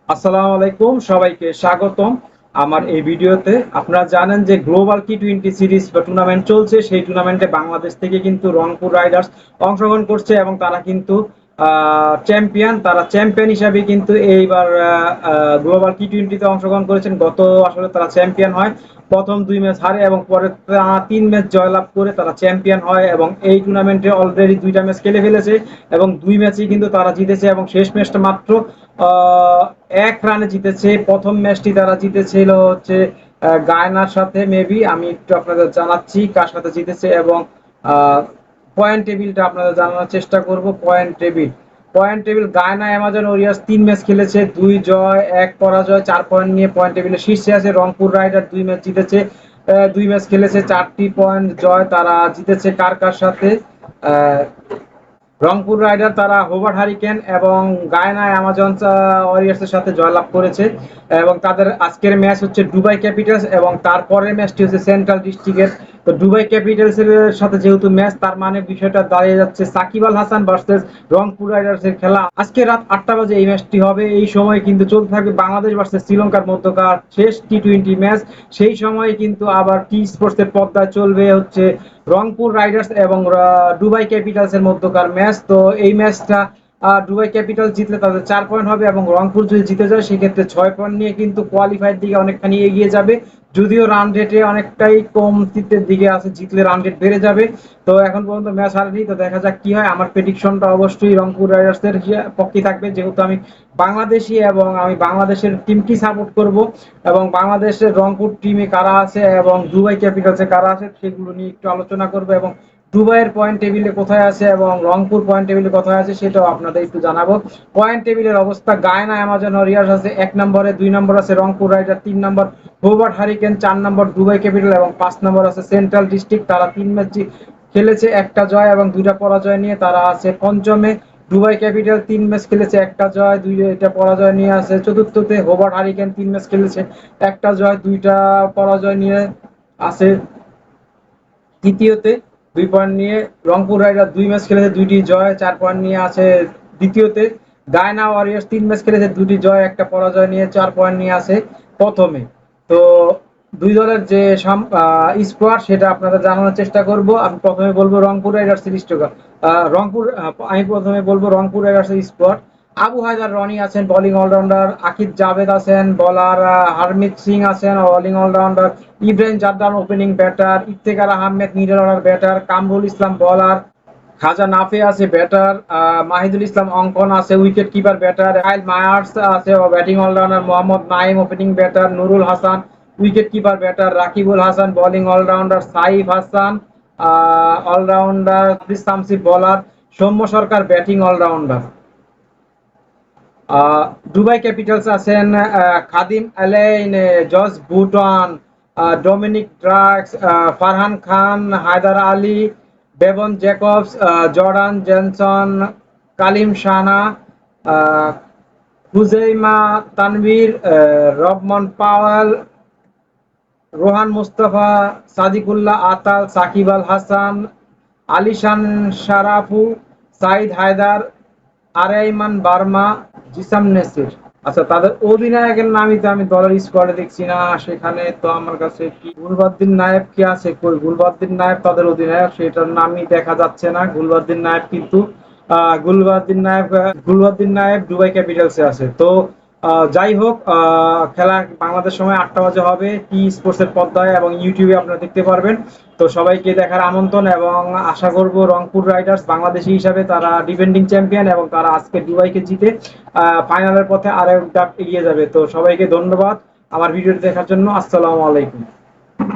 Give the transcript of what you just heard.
আসসালামু আলাইকুম, সবাইকে স্বাগতম আমার এই ভিডিওতে। আপনারা জানেন যে গ্লোবাল টি-20 সিরিজ বা টুর্নামেন্ট চলছে। সেই টুর্নামেন্টে বাংলাদেশ থেকে কিন্তু রংপুর রাইডার্স অংশগ্রহণ করছে এবং তারা কিন্তু চ্যাম্পিয়ন। তারা চ্যাম্পিয়ন হিসাবে কিন্তু এইবার গ্লোবাল টি-20তে অংশগ্রহণ করেছেন। গত আসলে তারা চ্যাম্পিয়ন হয়, প্রথম 2 ম্যাচ হারে এবং পরে 3 ম্যাচ জয়লাভ করে তারা চ্যাম্পিয়ন হয় এবং এই টুর্নামেন্টে অলরেডি 2টা ম্যাচ খেলে ফেলেছে এবং 2 ম্যাচই কিন্তু তারা জিতেছে এবং শেষ ম্যাচটা মাত্র 1 রানে জিতেছে। প্রথম ম্যাচটি তারা জিতেছিল হচ্ছে গায়নার সাথে, মেবি আমি একটু আপনাদের জানাচ্ছি কার সাথে জিতেছে এবং পয়েন্ট টেবিলটা আপনাদের জানানোর চেষ্টা করব। Point table Guyana Amazon Warriors 3 match খেলেছে, 2 জয় 1 পরাজয়, 4 পয়েন্ট নিয়ে পয়েন্ট টেবিলে শীর্ষে আছে। রংপুর রাইডার 2 ম্যাচ জিতেছে, 2 ম্যাচ খেলেছে, 4টি পয়েন্ট জয়। তারা জিতেছে কার কার সাথে? রংপুর রাইডার তারা হোভার্ড হারিকেন এবং গায়ানা অ্যামাজন ওয়ারিয়র্সের সাথে জয়লাভ করেছে এবং তাদের আজকের ম্যাচ হচ্ছে দুবাই ক্যাপিটালস এবং তারপরের ম্যাচটি হচ্ছে সেন্ট্রাল ডিস্ট্রিক্টের। তো দুবাই ক্যাপিটালস এর সাথে যেহেতু ম্যাচ, তার মানে বিষয়টা দাঁড়িয়ে যাচ্ছে সাকিব আল হাসান ভার্সেস রংপুর রাইডার্স এর খেলা। আজকে রাত 8টা বাজে এই ম্যাচটি হবে। এই সময় কিন্তু চলতে থাকবে বাংলাদেশ ভার্সেস শ্রীলঙ্কার মধ্যকার শেষ টি-20 ম্যাচ। সেই সময় কিন্তু আবার টি স্পোর্টস এর পর্দায় চলবে হচ্ছে রংপুর রাইডার্স এবং দুবাই ক্যাপিটালস এর মধ্যকার ম্যাচ। তো এই ম্যাচটা দুবাই ক্যাপিটাল জিতলে তাদের 4 পয়েন্ট হবে এবং রংপুর যদি জিতে যায় সেক্ষেত্রে 6 পয়েন্ট নিয়ে কিন্তু কোয়ালিফাইয়ের দিকে অনেকখানি এগিয়ে যাবে। যদিও রান রেটে অনেকটাই কমতির দিকে আছে, জিতলে রান রেট বেড়ে যাবে। তো এখন পর্যন্ত ম্যাচ হারেনি, তো দেখা যাক কি হয়। আমার প্রেডিকশনটা অবশ্যই রংপুর রাইডার্সের পক্ষে থাকবে, যেহেতু আমি বাংলাদেশি এবং আমি বাংলাদেশের টিমকে সাপোর্ট করব এবং বাংলাদেশের রংপুর টিমে কারা আছে এবং দুবাই ক্যাপিটালসে কারা আছে সেগুলো নিয়ে একটু আলোচনা করব এবং দুবাইয়ের পয়েন্ট টেবিলে কোথায় আছে এবং রংপুর পয়েন্ট টেবিলে কোথায় আছে সেটাও আপনাদের একটু জানাবো। পয়েন্ট টেবিলের অবস্থা: গায়না অ্যামাজন ওয়ারিয়র্স আছে 1 নম্বরে, 2 নম্বর আছে রংপুর রাইডার, 3 নম্বর হোবার্ট হারিকেন, 4 নম্বর দুবাই ক্যাপিটাল এবং 5 নম্বর আছে সেন্ট্রাল ডিস্ট্রিক্ট। তারা 3 ম্যাচ খেলেছে, একটা জয় এবং 2টা পরাজয় নিয়ে তারা আছে পঞ্চমে। দুবাই ক্যাপিটাল 3 ম্যাচ খেলেছে, একটা জয় 2টা পরাজয় নিয়ে আছে চতুর্থতে। হোবার্ট হারিকেন 3 ম্যাচ খেলেছে, একটা জয় 2টা পরাজয় নিয়ে আছে তৃতীয়তে 2 পয়েন্ট নিয়ে। রংপুর রাইডার 2 ম্যাচ খেলেছে, 2টি জয়, 4 পয়েন্ট নিয়ে আছে দ্বিতীয়তে। গায়না ওয়ারিয়র্স 3 ম্যাচ খেলেছে, 2টি জয়, একটা পরাজয় নিয়ে 4 পয়েন্ট নিয়ে আছে প্রথমে। তো দুই দলের যে স্কোয়াড সেটা আপনাদের জানানোর চেষ্টা করব। আমি প্রথমে বলবো রংপুর রাইডার্স রংপুর রাইডার্সের স্কোয়াড: আবু হায়দার রনি আছেন বোলিং অলরাউন্ডার, আকিব জাভেদ আছেন বলার, হারমিত সিং আছেন bowling allrounder, Ibrahim Zadran opening batter, Iftikhar Ahmed middle order batter, Kamrul Islam bowler, Khawaja Nafay আছে ব্যাটার, মাহিদুল ইসলাম অঙ্কন আছে wicket keeper batter, Kyle Mayers আছে batting allrounder, Mohammad Naim opening batter, Nurul Hasan wicket keeper batter, Rakibul Hasan bowling allrounder, Saif Hasan allrounder, Shamsi bowler, Soumya Sarkar batting allrounder. Dubai Capitals আছেন খাদিম আলাইন, Jos Button, Dominic Drakes, Farhan Khan, Haider Ali, Bevon Jacobs, Jordan Jensen, Kalim শানা, হুজৈমা Tanvir, রবমন Powell, Rohan Mustafa, Sediqullah Atal, Shakib Al Hasan, আলিশান শারাফু, Saeed Haider, আরাইমান Burma, জিসাম নেসির। আচ্ছা, তাদের অধিনায়কের নামই তো আমি দলের স্কোয়াডে দেখছি না, সেখানে তো আমার কাছে কি গুলবাদ্দিন নায়েব কি আছে? কই, গুলবাদ্দিন নায়েব তাদের অধিনায়ক, সেটার নামই দেখা যাচ্ছে না। গুলবাদ্দিন নায়েব কিন্তু গুলবাদ্দিন নায়েব দুবাই ক্যাপিটালসে আছে। তো যাই হোক, খেলা বাংলাদেশ সময় 8টা বাজে হবে টি স্পোর্টস এর পর্দায় এবং ইউটিউবে আপনারা দেখতে পারবেন। তো সবাইকে দেখার আমন্ত্রণ এবং আশা করব রংপুর রাইডার্স বাংলাদেশি হিসাবে তারা ডিফেন্ডিং চ্যাম্পিয়ন এবং তারা আজকে দুবাইকে জিতে ফাইনালের পথে আরো ধাপ এগিয়ে যাবে। তো সবাইকে ধন্যবাদ আমার ভিডিওটি দেখার জন্য। আসসালামু আলাইকুম।